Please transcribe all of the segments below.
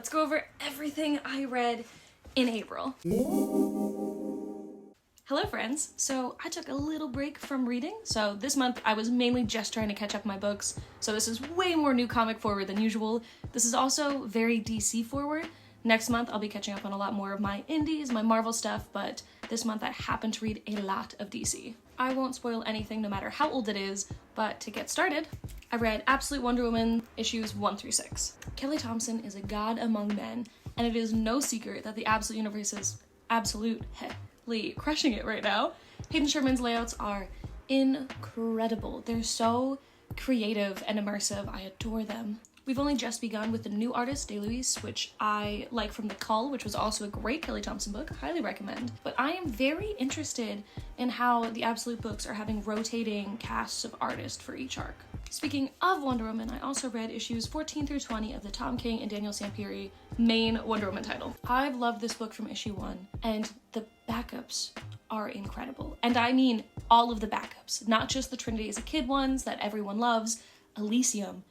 let's go over everything I read in April. Hello friends! So I took a little break from reading, so this month I was mainly just trying to catch up my books, so this is way more new comic forward than usual. This is also very DC forward. Next month I'll be catching up on a lot more of my indies, my Marvel stuff, but this month I happen to read a lot of DC. I won't spoil anything no matter how old it is, but to get started, I read Absolute Wonder Woman issues 1 through 6. Kelly Thompson is a god among men, and it is no secret that the Absolute Universe is absolutely crushing it right now. Hayden Sherman's layouts are incredible. They're so creative and immersive. I adore them. We've only just begun with the new artist, DeLuise, which I like from The Cull, which was also a great Kelly Thompson book, highly recommend. But I am very interested in how the Absolute books are having rotating casts of artists for each arc. Speaking of Wonder Woman, I also read issues 14 through 20 of the Tom King and Daniel Sampere main Wonder Woman title. I've loved this book from issue 1, and the backups are incredible. And I mean all of the backups, not just the Trinity as a Kid ones that everyone loves. Elysium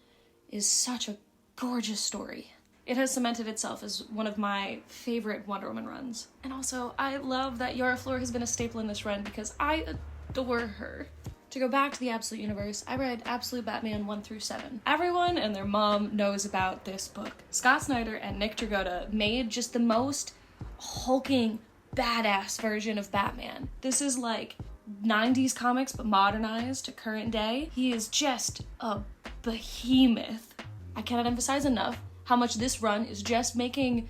is such a gorgeous story. It has cemented itself as one of my favorite Wonder Woman runs. And also, I love that Yara Flor has been a staple in this run because I adore her. To go back to the Absolute Universe, I read Absolute Batman 1 through 7. Everyone and their mom knows about this book. Scott Snyder and Nick Dragotta made just the most hulking, badass version of Batman. This is like 90s comics but modernized to current day. He is just a behemoth. I cannot emphasize enough how much this run is just making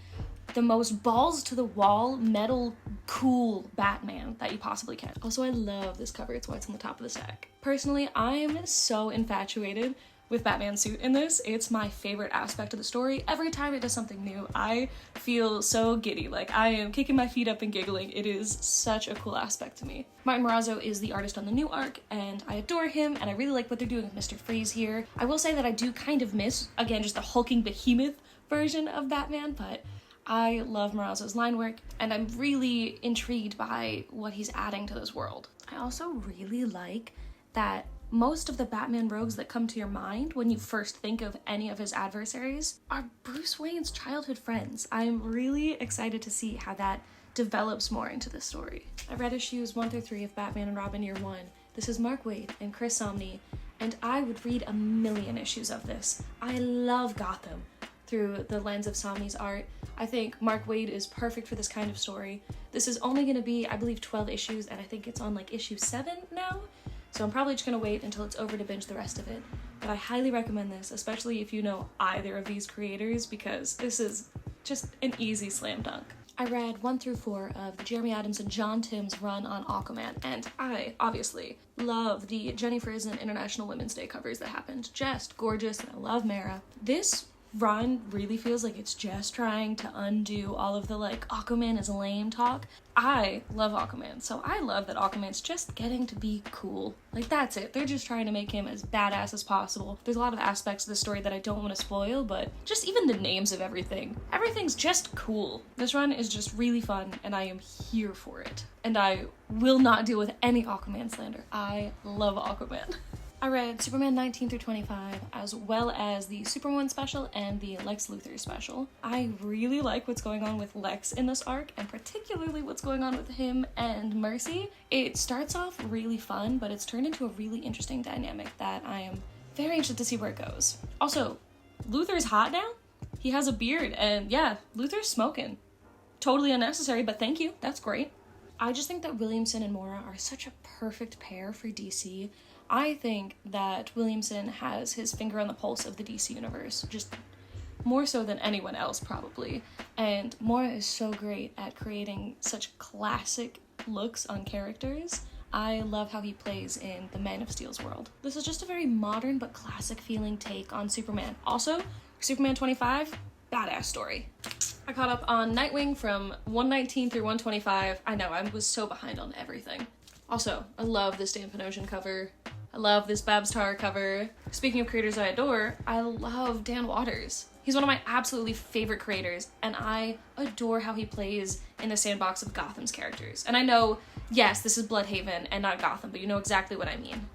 the most balls to the wall, metal, cool Batman that you possibly can. Also, I love this cover. It's why it's on the top of the stack. Personally, I'm so infatuated with Batman's suit in this. It's my favorite aspect of the story. Every time it does something new, I feel so giddy. Like, I am kicking my feet up and giggling. It is such a cool aspect to me. Martin Morazzo is the artist on the new arc, and I adore him, and I really like what they're doing with Mr. Freeze here. I will say that I do kind of miss, again, just the hulking behemoth version of Batman, but I love Morazzo's line work, and I'm really intrigued by what he's adding to this world. I also really like that most of the Batman rogues that come to your mind when you first think of any of his adversaries are Bruce Wayne's childhood friends. I'm really excited to see how that develops more into the story. I read issues 1 through 3 of Batman and Robin Year 1. This is Mark Waid and Chris Samnee, and I would read a million issues of this. I love Gotham through the lens of Samnee's art. I think Mark Waid is perfect for this kind of story. This is only going to be, I believe, 12 issues, and I think it's on like issue 7 now. So I'm probably just gonna wait until it's over to binge the rest of it. But I highly recommend this, especially if you know either of these creators, because this is just an easy slam dunk. I read 1 through 4 of Jeremy Adams and John Tim's run on Aquaman, and I obviously love the Jenny Frison International Women's Day covers that happened. Just gorgeous, and I love Mara. This run really feels like it's just trying to undo all of the like Aquaman is lame talk. I love Aquaman, so I love that Aquaman's just getting to be cool. Like, that's it. They're just trying to make him as badass as possible. There's a lot of aspects of the story that I don't want to spoil, but just even the names of everything's just cool. This run is just really fun, and I am here for it. And I will not deal with any Aquaman slander. I love Aquaman. I read Superman 19 through 25, as well as the Superwoman special and the Lex Luthor special. I really like what's going on with Lex in this arc, and particularly what's going on with him and Mercy. It starts off really fun, but it's turned into a really interesting dynamic that I am very interested to see where it goes. Also, Luthor's hot now. He has a beard, and yeah, Luthor's smoking. Totally unnecessary, but thank you. That's great. I just think that Williamson and Mora are such a perfect pair for DC. I think that Williamson has his finger on the pulse of the DC universe, just more so than anyone else probably. And Mora is so great at creating such classic looks on characters. I love how he plays in the Man of Steel's world. This is just a very modern but classic feeling take on Superman. Also, Superman 25, badass story. I caught up on Nightwing from 119 through 125. I know, I was so behind on everything. Also, I love this Dan Panosian cover. I love this Babs Tarr cover. Speaking of creators I adore, I love Dan Watters. He's one of my absolutely favorite creators, and I adore how he plays in the sandbox of Gotham's characters. And I know, yes, this is Bloodhaven and not Gotham, but you know exactly what I mean.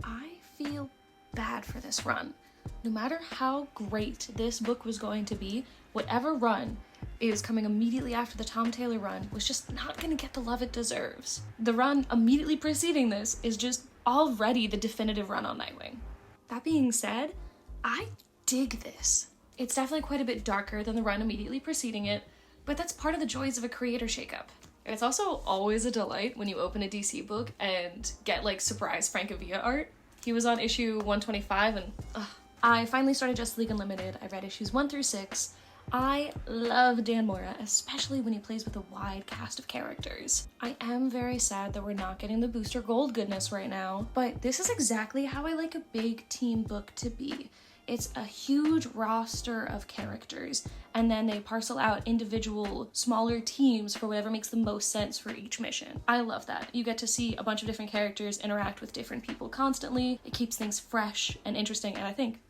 I feel bad for this run. No matter how great this book was going to be, whatever run is coming immediately after the Tom Taylor run was just not going to get the love it deserves. The run immediately preceding this is just already the definitive run on Nightwing. That being said, I dig this. It's definitely quite a bit darker than the run immediately preceding it, but that's part of the joys of a creator shakeup. And it's also always a delight when you open a DC book and get like surprise Francavilla art. He was on issue 125 and I finally started Justice League Unlimited. I read issues 1 through 6. I love Dan Mora, especially when he plays with a wide cast of characters. I am very sad that we're not getting the Booster Gold goodness right now, but this is exactly how I like a big team book to be. It's a huge roster of characters, and then they parcel out individual smaller teams for whatever makes the most sense for each mission. I love that. You get to see a bunch of different characters interact with different people constantly. It keeps things fresh and interesting, and I think,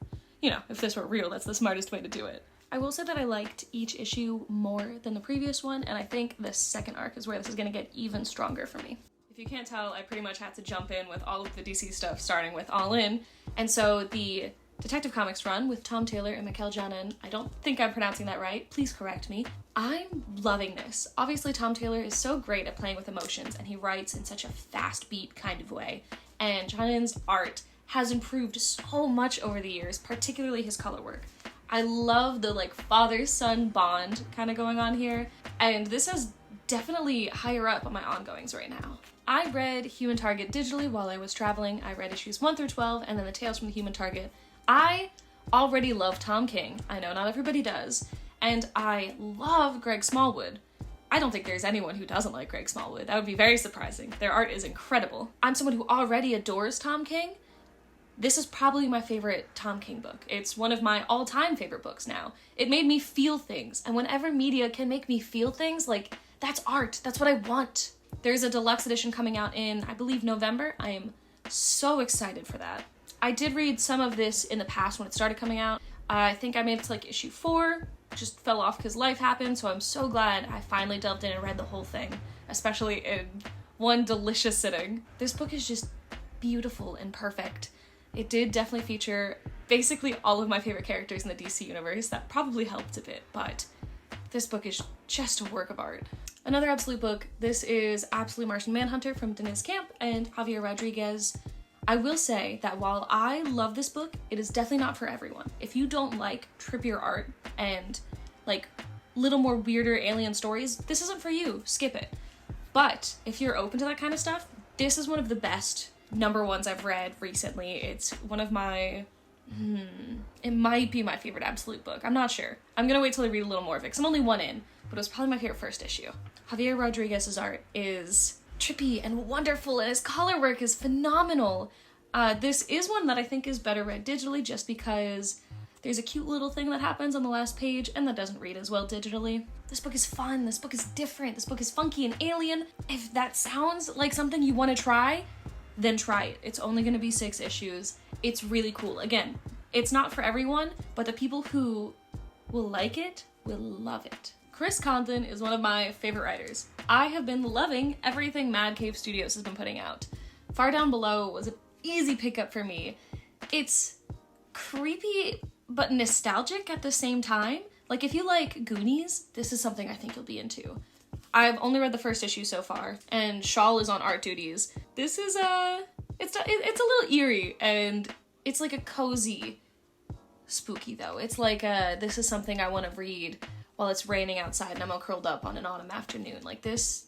you know, if this were real, that's the smartest way to do it. I will say that I liked each issue more than the previous one, and I think the second arc is where this is going to get even stronger for me. If you can't tell, I pretty much had to jump in with all of the DC stuff, starting with All In, and so the Detective Comics run with Tom Taylor and Mikel Janin, I don't think I'm pronouncing that right, please correct me. I'm loving this. Obviously Tom Taylor is so great at playing with emotions, and he writes in such a fast beat kind of way, and Janin's art has improved so much over the years, particularly his color work. I love the like father-son bond kind of going on here, and this is definitely higher up on my ongoings right now. I read Human Target digitally while I was traveling. I read issues 1 through 12 and then the Tales from the Human Target. I already love Tom King. I know not everybody does, and I love Greg Smallwood. I don't think there's anyone who doesn't like Greg Smallwood. That would be very surprising. Their art is incredible. I'm someone who already adores Tom King. This is probably my favorite Tom King book. It's one of my all-time favorite books now. It made me feel things, and whenever media can make me feel things, like, that's art. That's what I want. There's a deluxe edition coming out in, I believe, November. I am so excited for that. I did read some of this in the past when it started coming out. I think I made it to like issue 4, just fell off because life happened, so I'm so glad I finally delved in and read the whole thing, especially in one delicious sitting. This book is just beautiful and perfect. It did definitely feature basically all of my favorite characters in the DC universe. That probably helped a bit, but this book is just a work of art. Another absolute book, this is Absolute Martian Manhunter from Denise Camp and Javier Rodriguez. I will say that while I love this book, it is definitely not for everyone. If you don't like trippier art and like little more weirder alien stories, this isn't for you, skip it. But if you're open to that kind of stuff, this is one of the best number ones I've read recently. It's one of my, it might be my favorite absolute book. I'm not sure. I'm gonna wait till I read a little more of it, because I'm only one in, but it was probably my favorite first issue. Javier Rodriguez's art is trippy and wonderful, and his color work is phenomenal. This is one that I think is better read digitally, just because there's a cute little thing that happens on the last page, and that doesn't read as well digitally. This book is fun, this book is different, this book is funky and alien. If that sounds like something you want to try, then try it. It's only going to be 6 issues. It's really cool. Again, it's not for everyone, but the people who will like it will love it. Chris Condon is one of my favorite writers. I have been loving everything Mad Cave Studios has been putting out. Far Down Below was an easy pickup for me. It's creepy but nostalgic at the same time. Like, if you like Goonies, this is something I think you'll be into. I've only read the first issue so far, and Shawl is on art duties. This is it's a little eerie, and it's like a cozy spooky though. It's like this is something I want to read while it's raining outside and I'm all curled up on an autumn afternoon. Like this,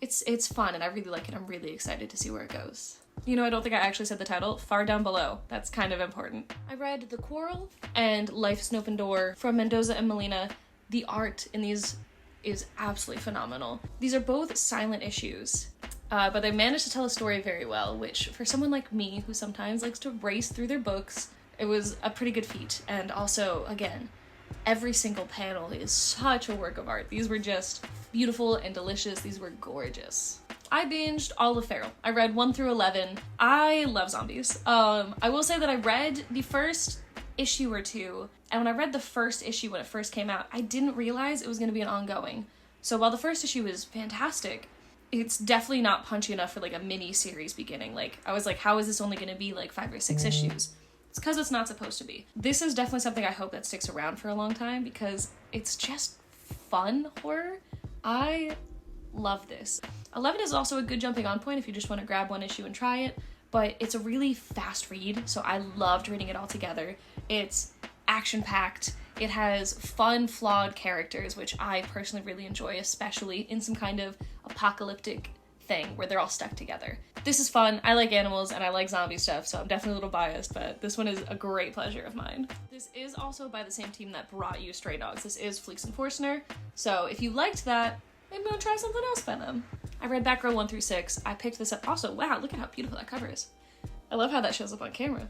it's fun, and I really like it. I'm really excited to see where it goes. You know, I don't think I actually said the title. Far Down Below. That's kind of important. I read The Quarrel and Life is an Open Door from Mendoza and Molina. The art in these is absolutely phenomenal. These are both silent issues, but they managed to tell a story very well, which for someone like me who sometimes likes to race through their books, it was a pretty good feat. And also, again, every single panel is such a work of art. These were just beautiful and delicious. These were gorgeous. I binged all of Feral. I read 1 through 11. I love zombies. I will say that I read the first issue or 2, and when I read the first issue when it first came out, I didn't realize it was going to be an ongoing. So while the first issue is fantastic, it's definitely not punchy enough for like a mini series beginning. Like, I was like, how is this only going to be like 5 or 6 issues? It's because it's not supposed to be. This is definitely something I hope that sticks around for a long time because it's just fun horror. I love this. 11 is also a good jumping on point if you just want to grab one issue and try it, but it's a really fast read, so I loved reading it all together. It's action-packed. It has fun, flawed characters, which I personally really enjoy, especially in some kind of apocalyptic thing where they're all stuck together. This is fun. I like animals and I like zombie stuff, so I'm definitely a little biased, but this one is a great pleasure of mine. This is also by the same team that brought you Stray Dogs. This is Fleeks and Forstner, so if you liked that, maybe we'll try something else by them. I read Batgirl 1 through 6. I picked this up. Also, wow, look at how beautiful that cover is. I love how that shows up on camera.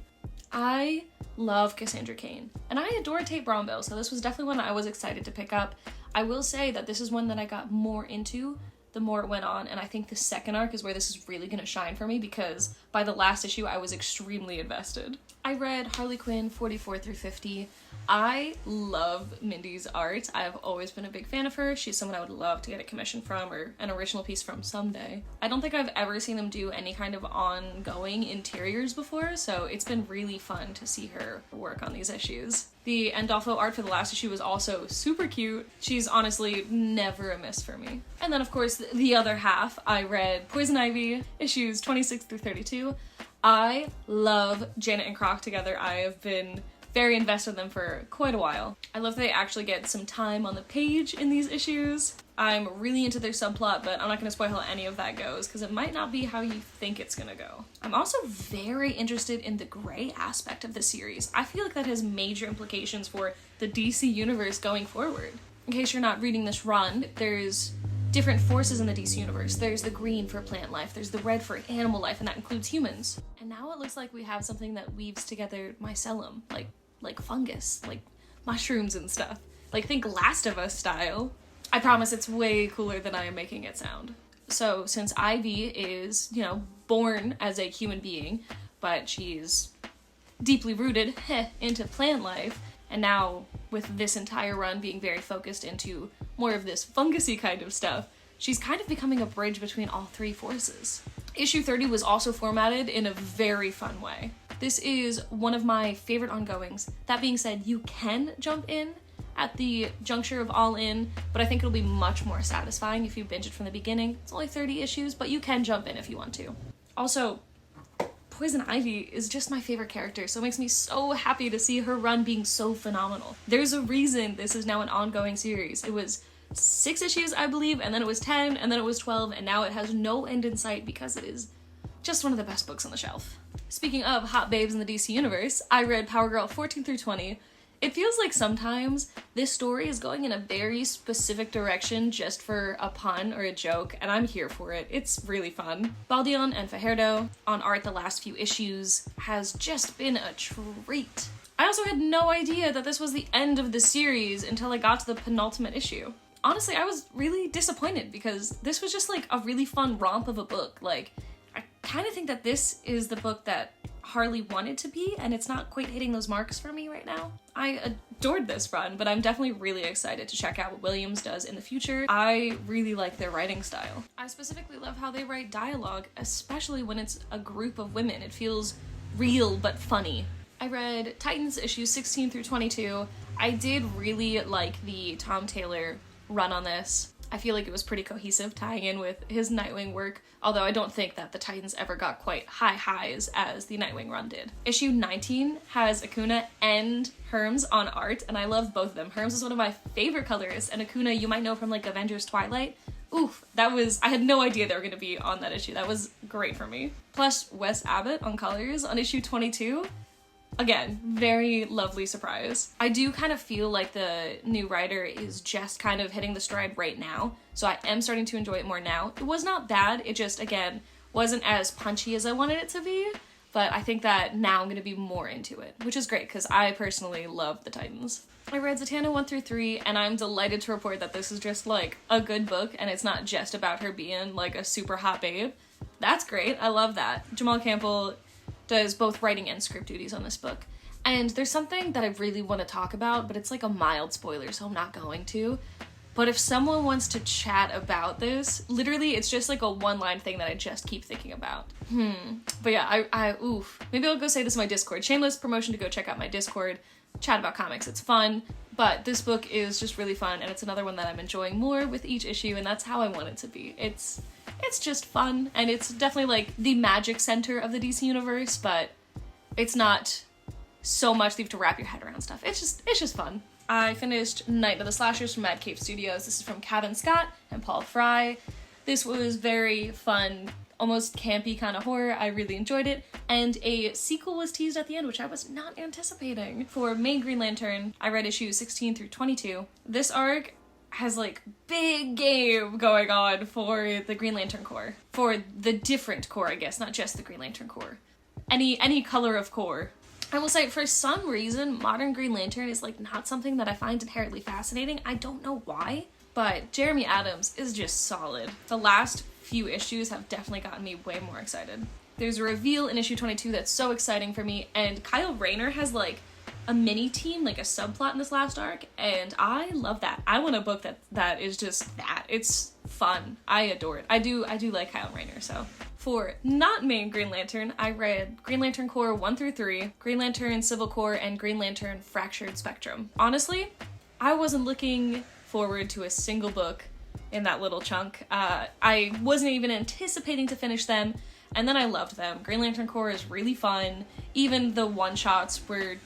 I love Cassandra Cain, and I adore Tate Brownbill, so this was definitely one I was excited to pick up. I will say that this is one that I got more into the more it went on, and I think the second arc is where this is really gonna shine for me because by the last issue I was extremely invested. I read Harley Quinn 44 through 50. I love Mindy's art. I've always been a big fan of her. She's someone I would love to get a commission from or an original piece from someday. I don't think I've ever seen them do any kind of ongoing interiors before, so it's been really fun to see her work on these issues. The Andolfo art for the last issue was also super cute. She's honestly never a miss for me. And then of course the other half, I read Poison Ivy issues 26 through 32. I love Janet and Croc together. I have been very invested in them for quite a while. I love that they actually get some time on the page in these issues. I'm really into their subplot, but I'm not gonna spoil how any of that goes because it might not be how you think it's gonna go. I'm also very interested in the gray aspect of the series. I feel like that has major implications for the DC universe going forward. In case you're not reading this run, there's different forces in the DC universe. There's the green for plant life, there's the red for animal life, and that includes humans. And now it looks like we have something that weaves together mycelium, like fungus, like mushrooms and stuff. Like think Last of Us style. I promise it's way cooler than I am making it sound. So since Ivy is, born as a human being, but she's deeply rooted into plant life, and now with this entire run being very focused into more of this fungusy kind of stuff, she's kind of becoming a bridge between all three forces. Issue 30 was also formatted in a very fun way. This is one of my favorite ongoings. That being said, you can jump in at the juncture of All In, but I think it'll be much more satisfying if you binge it from the beginning. It's only 30 issues, but you can jump in if you want to. Also, Poison Ivy is just my favorite character, so it makes me so happy to see her run being so phenomenal. There's a reason this is now an ongoing series. It was 6 issues, I believe, and then it was 10, and then it was 12, and now it has no end in sight because it is just one of the best books on the shelf. Speaking of hot babes in the DC universe, I read Power Girl 14 through 20. It feels like sometimes this story is going in a very specific direction just for a pun or a joke, and I'm here for it. It's really fun. Baldion and Fajardo on art the last few issues has just been a treat. I also had no idea that this was the end of the series until I got to the penultimate issue. Honestly, I was really disappointed because this was just like a really fun romp of a book. Like, I kind of think that this is the book that Harley wanted to be, and it's not quite hitting those marks for me right now. I adored this run, but I'm definitely really excited to check out what Williams does in the future. I really like their writing style. I specifically love how they write dialogue, especially when it's a group of women. It feels real but funny. I read Titans issues 16 through 22. I did really like the Tom Taylor run on this. I feel like it was pretty cohesive, tying in with his Nightwing work, although I don't think that the Titans ever got quite high highs as the Nightwing run did. Issue 19 has Acuna and Herms on art, and I love both of them. Herms is one of my favorite colorists, and Acuna you might know from like Avengers Twilight. Oof, I had no idea they were going to be on that issue. That was great for me. Plus Wes Abbott on colors on issue 22. Again, very lovely surprise. I do kind of feel like the new writer is just kind of hitting the stride right now, so I am starting to enjoy it more now. It was not bad, it just, again, wasn't as punchy as I wanted it to be, but I think that now I'm going to be more into it, which is great because I personally love the Titans. I read Zatanna 1 through 3, and I'm delighted to report that this is just like a good book, and it's not just about her being like a super hot babe. That's great, I love that. Jamal Campbell does both writing and script duties on this book. And there's something that I really want to talk about, but it's like a mild spoiler, so I'm not going to. But if someone wants to chat about this, literally it's just like a one-line thing that I just keep thinking about. But yeah, oof. Maybe I'll go say this in my Discord. Shameless promotion to go check out my Discord. Chat about comics, it's fun. But this book is just really fun, and it's another one that I'm enjoying more with each issue, and that's how I want it to be. It's just fun, and it's definitely like the magic center of the DC universe, but it's not so much that you have to wrap your head around stuff. It's just fun. I finished Night of the Slashers from Mad Cave Studios. This is from Kevin Scott and Paul Fry. This was very fun, almost campy kind of horror. I really enjoyed it. And a sequel was teased at the end, which I was not anticipating. For main Green Lantern, I read issues 16 through 22. This arc has like big game going on for the Green Lantern Corps. For the different Corps, I guess, not just the Green Lantern Corps. Any color of Corps. I will say, for some reason, modern Green Lantern is like not something that I find inherently fascinating. I don't know why, but Jeremy Adams is just solid. The last few issues have definitely gotten me way more excited. There's a reveal in issue 22 that's so exciting for me, and Kyle Rayner has like a mini team, like a subplot in this last arc, and I love that. I want a book that is just that. It's fun. I adore it. I do like Kyle Rayner, so. For not main Green Lantern, I read Green Lantern Corps 1 through 3, Green Lantern Civil Corps, and Green Lantern Fractured Spectrum. Honestly, I wasn't looking forward to a single book in that little chunk. I wasn't even anticipating to finish them, and then I loved them. Green Lantern Corps is really fun. Even the one-shots were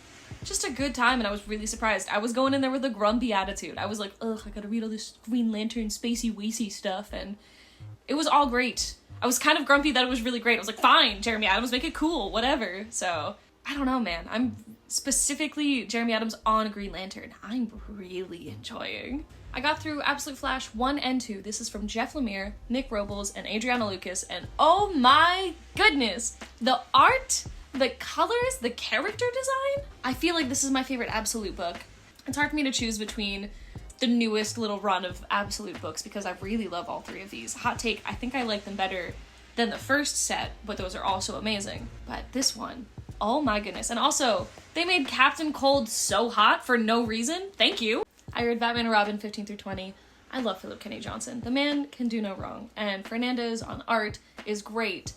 just a good time, and I was really surprised. I was going in there with a grumpy attitude. I was like, ugh, I gotta read all this Green Lantern spacey-wacy stuff, and it was all great. I was kind of grumpy that it was really great. I was like, fine, Jeremy Adams, make it cool, whatever. So, I don't know, man. I'm specifically Jeremy Adams on Green Lantern. I'm really enjoying. I got through Absolute Flash 1 and 2. This is from Jeff Lemire, Nick Robles, and Adriana Lucas, and oh my goodness! The art, the colors, the character design? I feel like this is my favorite Absolute book. It's hard for me to choose between the newest little run of Absolute books because I really love all three of these. Hot take, I think I like them better than the first set, but those are also amazing. But this one, oh my goodness. And also, they made Captain Cold so hot for no reason. Thank you. I read Batman and Robin 15 through 20. I love Philip Kennedy Johnson. The man can do no wrong. And Fernandez on art is great,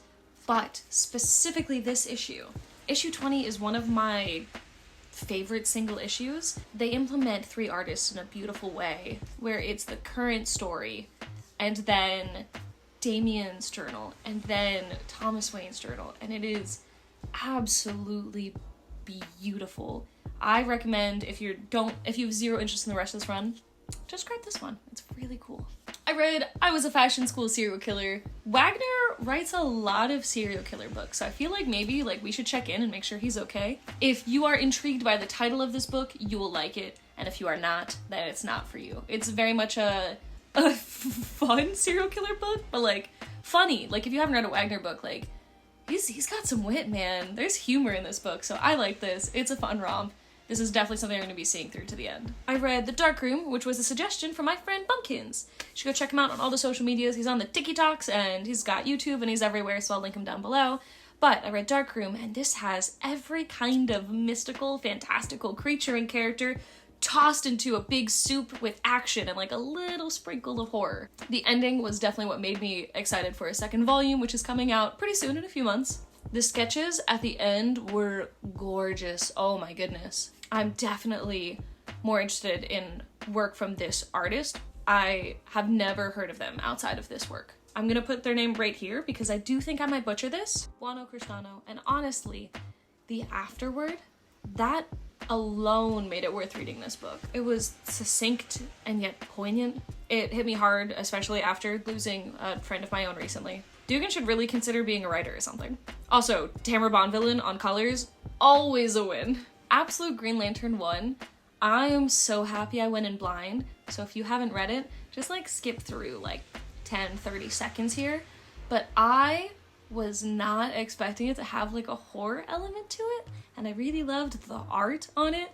but specifically this issue. Issue 20 is one of my favorite single issues. They implement three artists in a beautiful way, where it's the current story, and then Damien's journal, and then Thomas Wayne's journal, and it is absolutely beautiful. I recommend if you have zero interest in the rest of this run, just grab this one. It's really cool. I read I Was a Fashion School Serial Killer. Wagner writes a lot of serial killer books, so I feel like maybe we should check in and make sure he's okay. If you are intrigued by the title of this book, you will like it, and if you are not, then it's not for you. It's very much a fun serial killer book, but like funny. Like if you haven't read a Wagner book, like he's got some wit, man. There's humor in this book, so I like this. It's a fun romp. This is definitely something I'm going to be seeing through to the end. I read The Dark Room, which was a suggestion from my friend Bumpkins. You should go check him out on all the social medias. He's on the TikToks, and he's got YouTube, and he's everywhere, so I'll link him down below. But I read Dark Room, and this has every kind of mystical, fantastical creature and character tossed into a big soup with action and like a little sprinkle of horror. The ending was definitely what made me excited for a second volume, which is coming out pretty soon in a few months. The sketches at the end were gorgeous. Oh my goodness. I'm definitely more interested in work from this artist. I have never heard of them outside of this work. I'm gonna put their name right here because I do think I might butcher this. Wano Cristano. And honestly, the afterword, that alone made it worth reading this book. It was succinct and yet poignant. It hit me hard, especially after losing a friend of my own recently. Dugan should really consider being a writer or something. Also, Tamara Bonvillain on colors, always a win. Absolute Green Lantern 1, I am so happy I went in blind, so if you haven't read it, just skip through 10-30 seconds here, but I was not expecting it to have a horror element to it, and I really loved the art on it.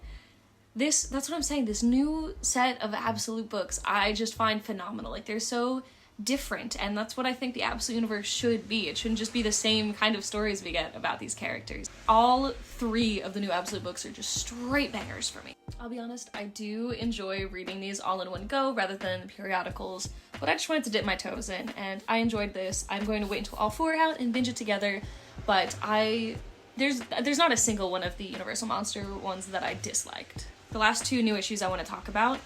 That's what I'm saying, this new set of Absolute books I just find phenomenal. They're so different, and that's what I think the Absolute Universe should be. It shouldn't just be the same kind of stories we get about these characters. All 3 of the new Absolute books are just straight bangers for me. I'll be honest, I do enjoy reading these all in one go rather than periodicals, but I just wanted to dip my toes in, and I enjoyed this. I'm going to wait until all 4 are out and binge it together, but there's not a single one of the Universal Monster ones that I disliked. The last 2 new issues I want to talk about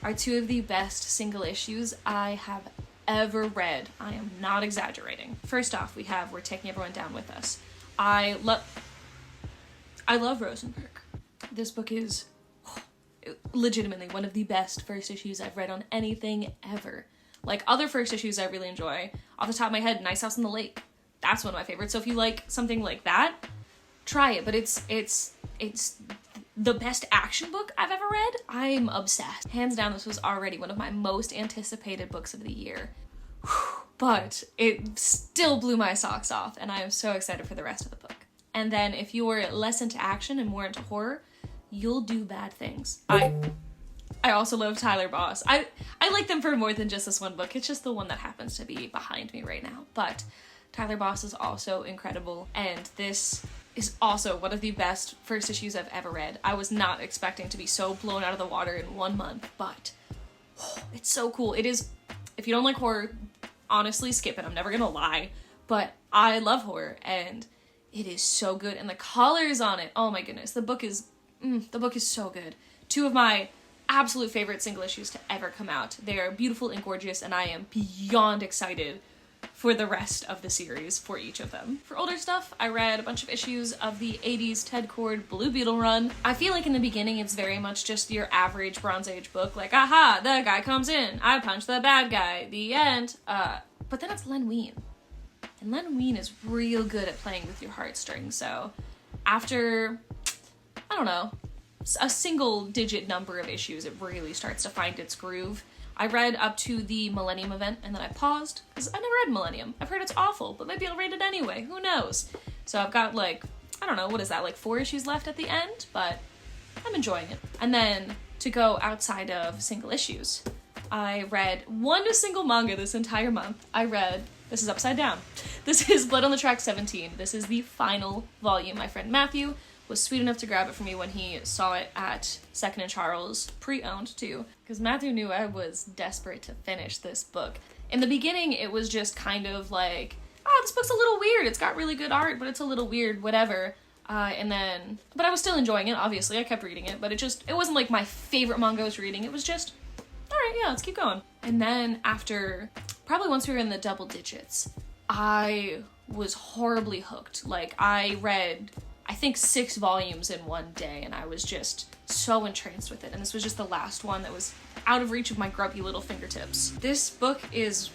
are 2 of the best single issues I have ever read. I am not exaggerating. First off, we have We're Taking Everyone Down With Us. I love Rosenberg. This book is legitimately one of the best first issues I've read on anything ever. Like, other first issues I really enjoy, off the top of my head, Nice House on the Lake. That's one of my favorites. So if you like something like that, try it. But it's the best action book I've ever read. I'm obsessed. Hands down, this was already one of my most anticipated books of the year. But it still blew my socks off, and I am so excited for the rest of the book. And then if you're less into action and more into horror, You'll Do Bad Things. I also love Tyler Boss. I like them for more than just this one book. It's just the one that happens to be behind me right now. But Tyler Boss is also incredible, and this is also one of the best first issues I've ever read. I was not expecting to be so blown out of the water in 1 month, but it's so cool. It is, if you don't like horror, honestly skip it. I'm never gonna lie, but I love horror, and it is so good. And the colors on it, oh my goodness, the book is so good. 2 of my absolute favorite single issues to ever come out. They are beautiful and gorgeous, and I am beyond excited for the rest of the series for each of them. For older stuff, I read a bunch of issues of the 80s Ted Kord Blue Beetle run. I feel like in the beginning it's very much just your average Bronze Age book, like, aha, the guy comes in, I punch the bad guy, the end. But then it's Len Wein. And Len Wein is real good at playing with your heartstrings, so after, I don't know, a single digit number of issues, it really starts to find its groove. I read up to the Millennium event, and then I paused, because I never read Millennium. I've heard it's awful, but maybe I'll read it anyway, who knows? So I've got, like, I don't know, what is that, like 4 issues left at the end, but I'm enjoying it. And then, to go outside of single issues, I read one single manga this entire month. This is upside down. This is Blood on the Track 17. This is the final volume. My friend Matthew was sweet enough to grab it for me when he saw it at Second and Charles, pre-owned too, because Matthew knew I was desperate to finish this book. In the beginning, it was just kind of like, oh, this book's a little weird. It's got really good art, but it's a little weird, whatever. But I was still enjoying it, obviously. I kept reading it, but it wasn't like my favorite manga I was reading. It was just, all right, yeah, let's keep going. And then after, probably once we were in the double digits, I was horribly hooked. Like, I read, I think 6 volumes in one day, and I was just so entranced with it. And this was just the last one that was out of reach of my grubby little fingertips. This book is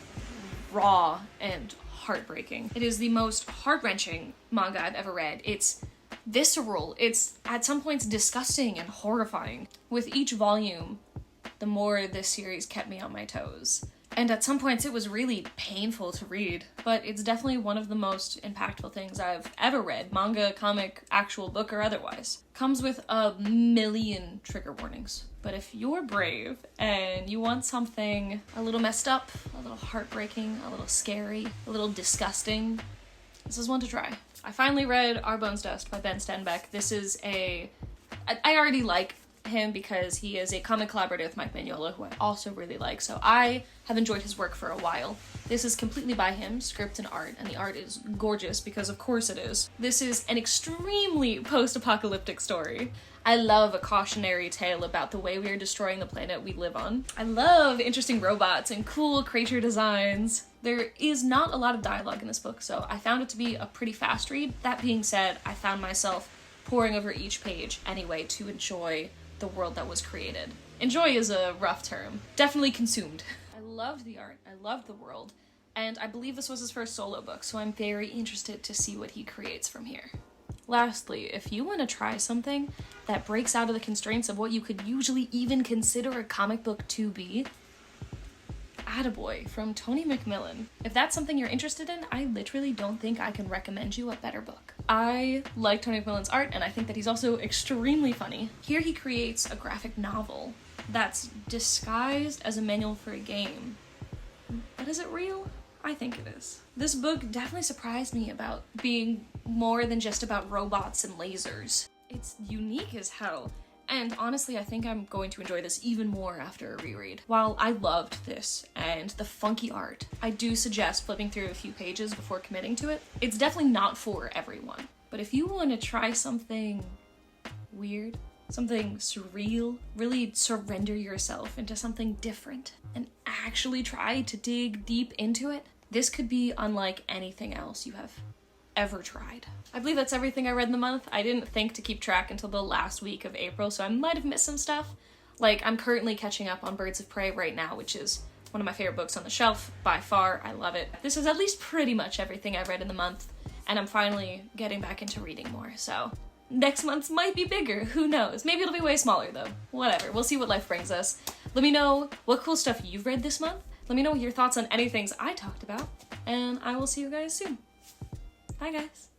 raw and heartbreaking. It is the most heart-wrenching manga I've ever read. It's visceral. It's at some points disgusting and horrifying. With each volume, the more this series kept me on my toes. And at some points it was really painful to read, but it's definitely one of the most impactful things I've ever read, manga, comic, actual book, or otherwise. Comes with a million trigger warnings. But if you're brave and you want something a little messed up, a little heartbreaking, a little scary, a little disgusting, this is one to try. I finally read Our Bones Dust by Ben Stenbeck. This is I already like him because he is a comic collaborator with Mike Mignola, who I also really like, so I have enjoyed his work for a while. This is completely by him, script and art, and the art is gorgeous because of course it is. This is an extremely post-apocalyptic story. I love a cautionary tale about the way we are destroying the planet we live on. I love interesting robots and cool creature designs. There is not a lot of dialogue in this book, so I found it to be a pretty fast read. That being said, I found myself poring over each page anyway to enjoy the world that was created. Enjoy is a rough term. Definitely consumed. I loved the art, I loved the world, and I believe this was his first solo book, so I'm very interested to see what he creates from here. Lastly, if you want to try something that breaks out of the constraints of what you could usually even consider a comic book to be, Attaboy from Tony McMillan. If that's something you're interested in, I literally don't think I can recommend you a better book. I like Tony McMillan's art, and I think that he's also extremely funny. Here he creates a graphic novel that's disguised as a manual for a game, but is it real? I think it is. This book definitely surprised me about being more than just about robots and lasers. It's unique as hell. And honestly, I think I'm going to enjoy this even more after a reread. While I loved this and the funky art, I do suggest flipping through a few pages before committing to it. It's definitely not for everyone. But if you want to try something weird, something surreal, really surrender yourself into something different and actually try to dig deep into it, this could be unlike anything else you have ever tried. I believe that's everything I read in the month. I didn't think to keep track until the last week of April, so I might have missed some stuff. Like, I'm currently catching up on Birds of Prey right now, which is one of my favorite books on the shelf, by far. I love it. This is at least pretty much everything I read in the month, and I'm finally getting back into reading more, so next month's might be bigger, who knows? Maybe it'll be way smaller though. Whatever, we'll see what life brings us. Let me know what cool stuff you've read this month. Let me know your thoughts on any things I talked about, and I will see you guys soon. Bye guys.